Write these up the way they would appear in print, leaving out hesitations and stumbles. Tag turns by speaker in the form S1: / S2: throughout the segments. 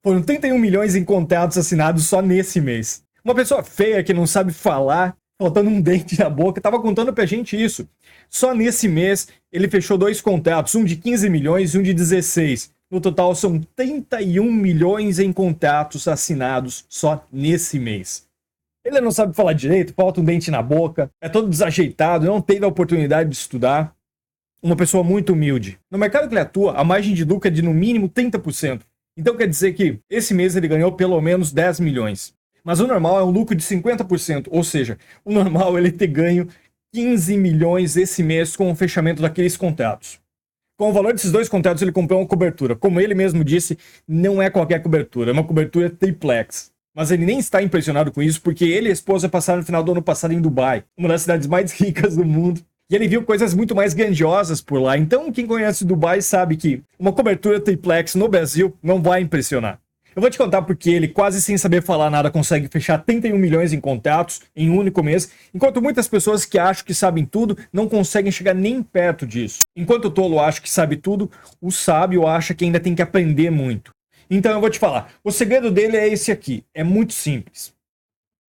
S1: Foram 31 milhões em contratos assinados só nesse mês. Uma pessoa feia que não sabe falar, faltando um dente na boca, estava contando pra gente isso. Só nesse mês ele fechou 2 contratos, um de 15 milhões e um de 16. No total são 31 milhões em contratos assinados só nesse mês. Ele não sabe falar direito, falta um dente na boca, é todo desajeitado, não teve a oportunidade de estudar. Uma pessoa muito humilde. No mercado que ele atua, a margem de lucro é de no mínimo 30%. Então quer dizer que esse mês ele ganhou pelo menos 10 milhões. Mas o normal é um lucro de 50%, ou seja, o normal é ele ter ganho 15 milhões esse mês com o fechamento daqueles contratos. Com o valor desses 2 contratos ele comprou uma cobertura. Como ele mesmo disse, não é qualquer cobertura, é uma cobertura triplex. Mas ele nem está impressionado com isso porque ele e a esposa passaram no final do ano passado em Dubai, uma das cidades mais ricas do mundo. E ele viu coisas muito mais grandiosas por lá. Então, quem conhece Dubai sabe que uma cobertura triplex no Brasil não vai impressionar. Eu vou te contar porque ele, quase sem saber falar nada, consegue fechar 31 milhões em contratos em um único mês, enquanto muitas pessoas que acham que sabem tudo não conseguem chegar nem perto disso. Enquanto o tolo acha que sabe tudo, o sábio acha que ainda tem que aprender muito. Então eu vou te falar, o segredo dele é esse aqui, é muito simples.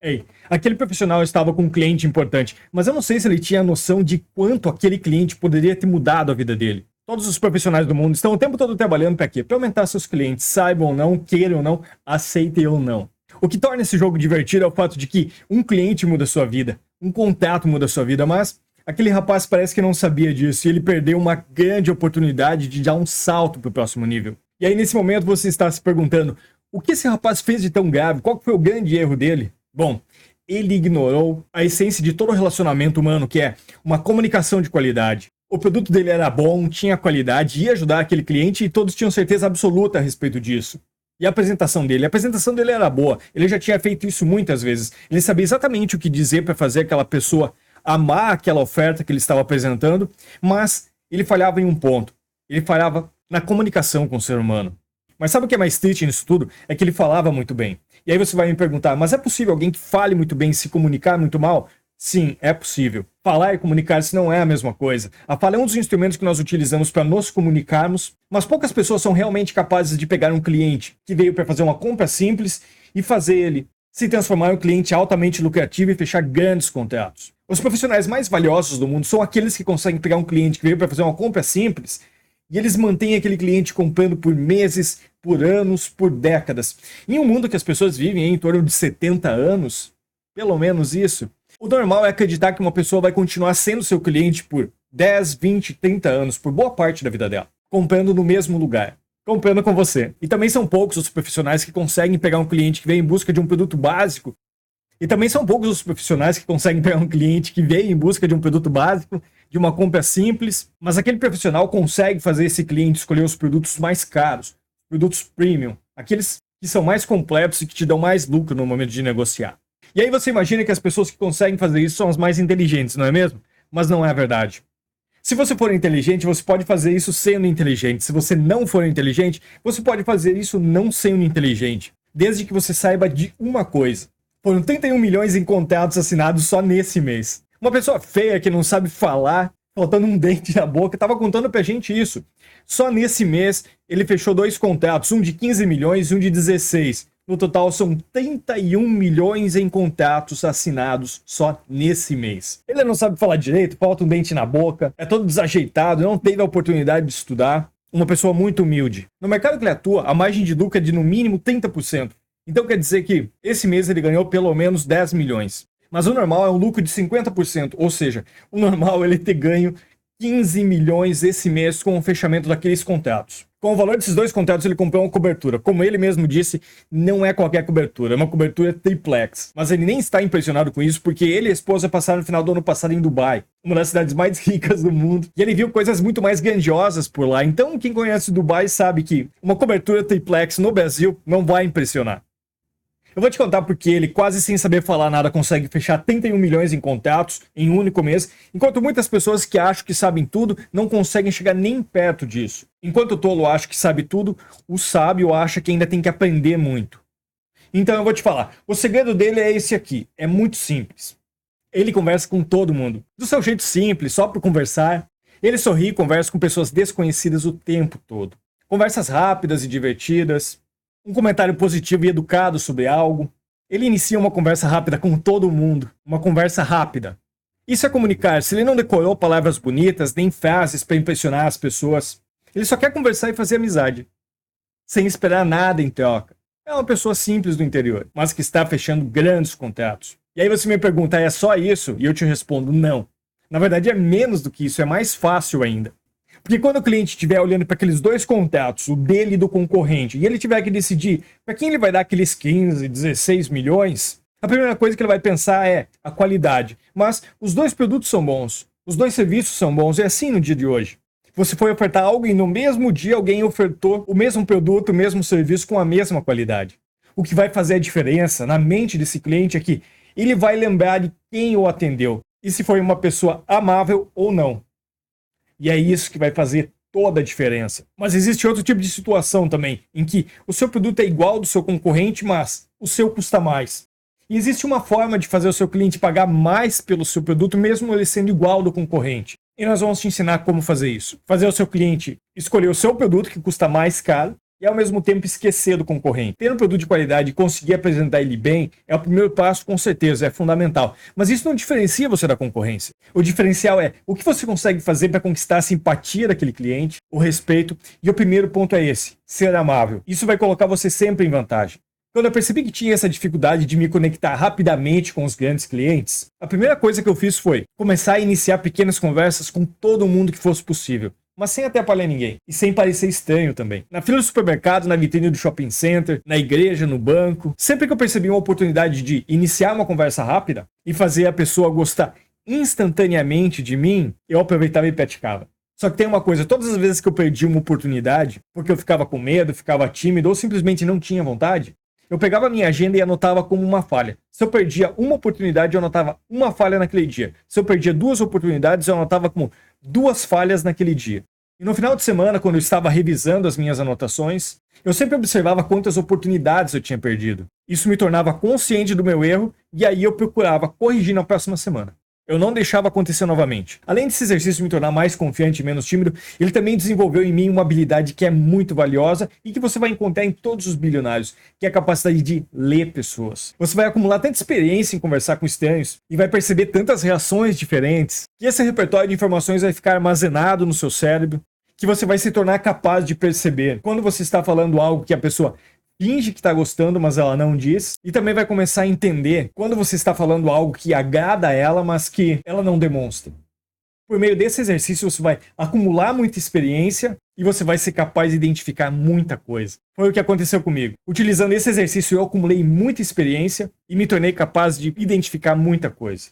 S1: Ei, aquele profissional estava com um cliente importante, mas eu não sei se ele tinha noção de quanto aquele cliente poderia ter mudado a vida dele. Todos os profissionais do mundo estão o tempo todo trabalhando para quê? Para aumentar seus clientes, saibam ou não, queiram ou não, aceitem ou não. O que torna esse jogo divertido é o fato de que um cliente muda a sua vida, um contato muda a sua vida, mas aquele rapaz parece que não sabia disso e ele perdeu uma grande oportunidade de dar um salto para o próximo nível. E aí nesse momento você está se perguntando, o que esse rapaz fez de tão grave? Qual foi o grande erro dele? Bom, ele ignorou a essência de todo relacionamento humano, que é uma comunicação de qualidade. O produto dele era bom, tinha qualidade, ia ajudar aquele cliente e todos tinham certeza absoluta a respeito disso. E a apresentação dele era boa, ele já tinha feito isso muitas vezes. Ele sabia exatamente o que dizer para fazer aquela pessoa amar aquela oferta que ele estava apresentando, mas ele falhava em um ponto. Ele falhava na comunicação com o ser humano. Mas sabe o que é mais triste nisso tudo? É que ele falava muito bem. E aí você vai me perguntar, mas é possível alguém que fale muito bem se comunicar muito mal? Sim, é possível. Falar e comunicar-se não é a mesma coisa. A fala é um dos instrumentos que nós utilizamos para nos comunicarmos, mas poucas pessoas são realmente capazes de pegar um cliente que veio para fazer uma compra simples e fazer ele se transformar em um cliente altamente lucrativo e fechar grandes contratos. Os profissionais mais valiosos do mundo são aqueles que conseguem pegar um cliente que veio para fazer uma compra simples e eles mantêm aquele cliente comprando por meses, por anos, por décadas. Em um mundo que as pessoas vivem em torno de 70 anos, pelo menos isso, o normal é acreditar que uma pessoa vai continuar sendo seu cliente por 10, 20, 30 anos, por boa parte da vida dela, comprando no mesmo lugar, comprando com você. E também são poucos os profissionais que conseguem pegar um cliente que vem em busca de um produto básico. E também são poucos os profissionais que conseguem pegar um cliente que veio em busca de um produto básico, de uma compra simples, mas aquele profissional consegue fazer esse cliente escolher os produtos mais caros, produtos premium, aqueles que são mais completos e que te dão mais lucro no momento de negociar. E aí você imagina que as pessoas que conseguem fazer isso são as mais inteligentes, não é mesmo? Mas não é verdade. Se você for inteligente, você pode fazer isso sendo inteligente. Se você não for inteligente, você pode fazer isso não sendo inteligente. Desde que você saiba de uma coisa. Foram 31 milhões em contratos assinados só nesse mês. Uma pessoa feia que não sabe falar, faltando um dente na boca, estava contando pra gente isso. Só nesse mês ele fechou 2 contratos, um de 15 milhões e um de 16. No total são 31 milhões em contratos assinados só nesse mês. Ele não sabe falar direito, falta um dente na boca, é todo desajeitado, não teve a oportunidade de estudar. Uma pessoa muito humilde. No mercado que ele atua, a margem de lucro é de no mínimo 30%. Então quer dizer que esse mês ele ganhou pelo menos 10 milhões. Mas o normal é um lucro de 50%, ou seja, o normal é ele ter ganho 15 milhões esse mês com o fechamento daqueles contratos. Com o valor desses 2 contratos ele comprou uma cobertura. Como ele mesmo disse, não é qualquer cobertura, é uma cobertura triplex. Mas ele nem está impressionado com isso porque ele e a esposa passaram no final do ano passado em Dubai, uma das cidades mais ricas do mundo. E ele viu coisas muito mais grandiosas por lá. Então quem conhece Dubai sabe que uma cobertura triplex no Brasil não vai impressionar. Eu vou te contar porque ele, quase sem saber falar nada, consegue fechar 31 milhões em contratos em um único mês, enquanto muitas pessoas que acham que sabem tudo não conseguem chegar nem perto disso. Enquanto o tolo acha que sabe tudo, o sábio acha que ainda tem que aprender muito. Então eu vou te falar, o segredo dele é esse aqui, é muito simples. Ele conversa com todo mundo, do seu jeito simples, só por conversar. Ele sorri e conversa com pessoas desconhecidas o tempo todo. Conversas rápidas e divertidas. um comentário positivo e educado sobre algo. Ele inicia uma conversa rápida com todo mundo, uma conversa rápida. Isso é comunicar. Se ele não decorou palavras bonitas, nem frases para impressionar as pessoas, ele só quer conversar e fazer amizade, sem esperar nada em troca. É uma pessoa simples do interior, mas que está fechando grandes contratos. E aí você me pergunta, é só isso? E eu te respondo, não. Na verdade é menos do que isso, é mais fácil ainda. Porque quando o cliente estiver olhando para aqueles dois contratos, o dele e do concorrente, e ele tiver que decidir para quem ele vai dar aqueles 15, 16 milhões, a primeira coisa que ele vai pensar é a qualidade. Mas os dois produtos são bons, os dois serviços são bons, é assim no dia de hoje. Você foi ofertar algo e no mesmo dia alguém ofertou o mesmo produto, o mesmo serviço com a mesma qualidade. O que vai fazer a diferença na mente desse cliente é que ele vai lembrar de quem o atendeu e se foi uma pessoa amável ou não. E é isso que vai fazer toda a diferença. Mas existe outro tipo de situação também, em que o seu produto é igual ao do seu concorrente, mas o seu custa mais. E existe uma forma de fazer o seu cliente pagar mais pelo seu produto, mesmo ele sendo igual ao do concorrente. E nós vamos te ensinar como fazer isso. Fazer o seu cliente escolher o seu produto, que custa mais caro, e ao mesmo tempo esquecer do concorrente. Ter um produto de qualidade e conseguir apresentar ele bem é o primeiro passo, com certeza, é fundamental. Mas isso não diferencia você da concorrência. O diferencial é o que você consegue fazer para conquistar a simpatia daquele cliente, o respeito, e o primeiro ponto é esse, ser amável. Isso vai colocar você sempre em vantagem. Quando eu percebi que tinha essa dificuldade de me conectar rapidamente com os grandes clientes, a primeira coisa que eu fiz foi começar a iniciar pequenas conversas com todo mundo que fosse possível, mas sem atrapalhar ninguém e sem parecer estranho também. Na fila do supermercado, na vitrine do shopping center, na igreja, no banco, sempre que eu percebi uma oportunidade de iniciar uma conversa rápida e fazer a pessoa gostar instantaneamente de mim, eu aproveitava e praticava. Só que tem uma coisa, todas as vezes que eu perdi uma oportunidade, porque eu ficava com medo, ficava tímido ou simplesmente não tinha vontade, eu pegava a minha agenda e anotava como uma falha. Se eu perdia uma oportunidade, eu anotava uma falha naquele dia. Se eu perdia 2 oportunidades, eu anotava como 2 falhas naquele dia. E no final de semana, quando eu estava revisando as minhas anotações, eu sempre observava quantas oportunidades eu tinha perdido. Isso me tornava consciente do meu erro e aí eu procurava corrigir na próxima semana. Eu não deixava acontecer novamente. Além desse exercício me tornar mais confiante e menos tímido, ele também desenvolveu em mim uma habilidade que é muito valiosa e que você vai encontrar em todos os bilionários, que é a capacidade de ler pessoas. Você vai acumular tanta experiência em conversar com estranhos e vai perceber tantas reações diferentes, que esse repertório de informações vai ficar armazenado no seu cérebro, que você vai se tornar capaz de perceber quando você está falando algo que a pessoa finge que está gostando, mas ela não diz. E também vai começar a entender quando você está falando algo que agrada a ela, mas que ela não demonstra. Por meio desse exercício, você vai acumular muita experiência e você vai ser capaz de identificar muita coisa. Foi o que aconteceu comigo. Utilizando esse exercício, eu acumulei muita experiência e me tornei capaz de identificar muita coisa.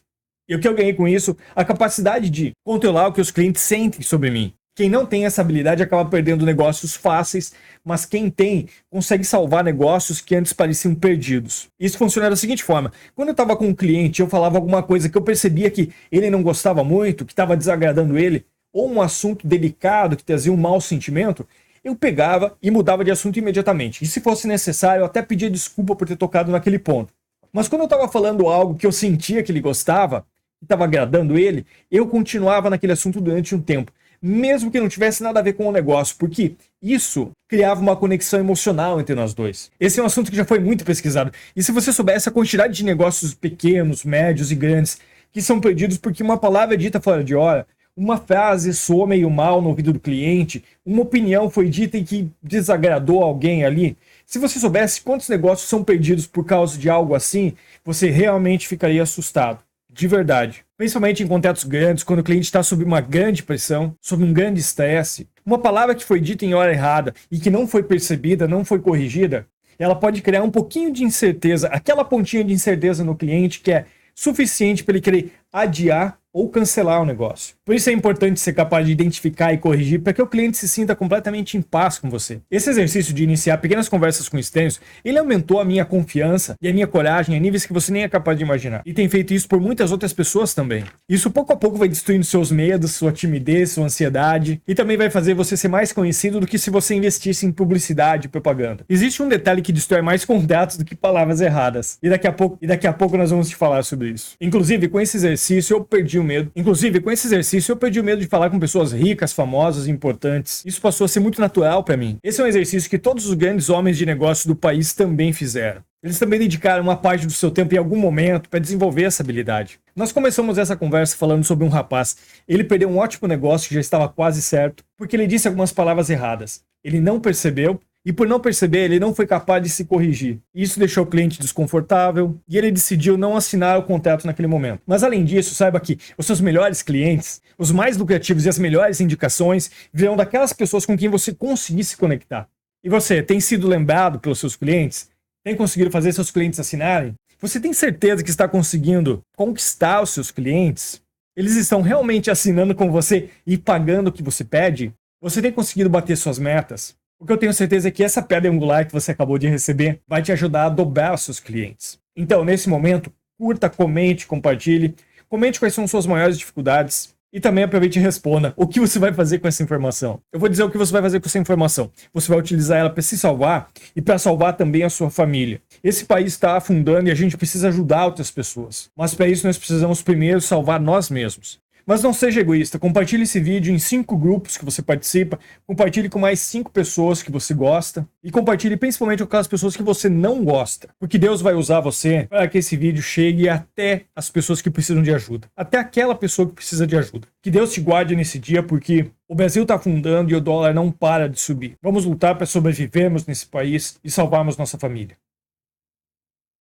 S1: E o que eu ganhei com isso? A capacidade de controlar o que os clientes sentem sobre mim. Quem não tem essa habilidade acaba perdendo negócios fáceis, mas quem tem consegue salvar negócios que antes pareciam perdidos. Isso funciona da seguinte forma: quando eu estava com um cliente, eu falava alguma coisa que eu percebia que ele não gostava muito, que estava desagradando ele, ou um assunto delicado que trazia um mau sentimento, eu pegava e mudava de assunto imediatamente. E se fosse necessário, eu até pedia desculpa por ter tocado naquele ponto. Mas quando eu estava falando algo que eu sentia que ele gostava, que estava agradando ele, eu continuava naquele assunto durante um tempo, mesmo que não tivesse nada a ver com o negócio, porque isso criava uma conexão emocional entre nós dois. Esse é um assunto que já foi muito pesquisado. E se você soubesse a quantidade de negócios pequenos, médios e grandes que são perdidos porque uma palavra é dita fora de hora, uma frase soou meio mal no ouvido do cliente, uma opinião foi dita e que desagradou alguém ali. Se você soubesse quantos negócios são perdidos por causa de algo assim, você realmente ficaria assustado. De verdade. Principalmente em contratos grandes, quando o cliente está sob uma grande pressão, sob um grande estresse. Uma palavra que foi dita em hora errada e que não foi percebida, não foi corrigida, ela pode criar um pouquinho de incerteza, aquela pontinha de incerteza no cliente que é suficiente para ele querer adiar ou cancelar o negócio. Por isso é importante ser capaz de identificar e corrigir para que o cliente se sinta completamente em paz com você. Esse exercício de iniciar pequenas conversas com estranhos, ele aumentou a minha confiança e a minha coragem a níveis que você nem é capaz de imaginar. E tem feito isso por muitas outras pessoas também. Isso pouco a pouco vai destruindo seus medos, sua timidez, sua ansiedade e também vai fazer você ser mais conhecido do que se você investisse em publicidade e propaganda. Existe um detalhe que destrói mais contratos do que palavras erradas. E daqui a pouco nós vamos te falar sobre isso. Inclusive, com esse exercício eu perdi o medo. Inclusive, com esse exercício, eu perdi o medo de falar com pessoas ricas, famosas e importantes. Isso passou a ser muito natural para mim. Esse é um exercício que todos os grandes homens de negócio do país também fizeram. Eles também dedicaram uma parte do seu tempo em algum momento para desenvolver essa habilidade. Nós começamos essa conversa falando sobre um rapaz. Ele perdeu um ótimo negócio que já estava quase certo, porque ele disse algumas palavras erradas. Ele não percebeu, e por não perceber, ele não foi capaz de se corrigir. Isso deixou o cliente desconfortável, e ele decidiu não assinar o contrato naquele momento. Mas além disso, saiba que os seus melhores clientes, os mais lucrativos e as melhores indicações virão daquelas pessoas com quem você conseguir se conectar. E você, tem sido lembrado pelos seus clientes? Tem conseguido fazer seus clientes assinarem? Você tem certeza que está conseguindo conquistar os seus clientes? Eles estão realmente assinando com você e pagando o que você pede? Você tem conseguido bater suas metas? O que eu tenho certeza é que essa pedra angular que você acabou de receber vai te ajudar a dobrar os seus clientes. Então, nesse momento, curta, comente, compartilhe. Comente quais são suas maiores dificuldades. E também aproveite e responda o que você vai fazer com essa informação. Eu vou dizer o que você vai fazer com essa informação. Você vai utilizar ela para se salvar e para salvar também a sua família. Esse país está afundando e a gente precisa ajudar outras pessoas. Mas para isso nós precisamos primeiro salvar nós mesmos. Mas não seja egoísta, compartilhe esse vídeo em 5 grupos que você participa, compartilhe com mais 5 pessoas que você gosta e compartilhe principalmente com aquelas pessoas que você não gosta, porque Deus vai usar você para que esse vídeo chegue até as pessoas que precisam de ajuda, até aquela pessoa que precisa de ajuda. Que Deus te guarde nesse dia, porque o Brasil está afundando e o dólar não para de subir. Vamos lutar para sobrevivermos nesse país e salvarmos nossa família.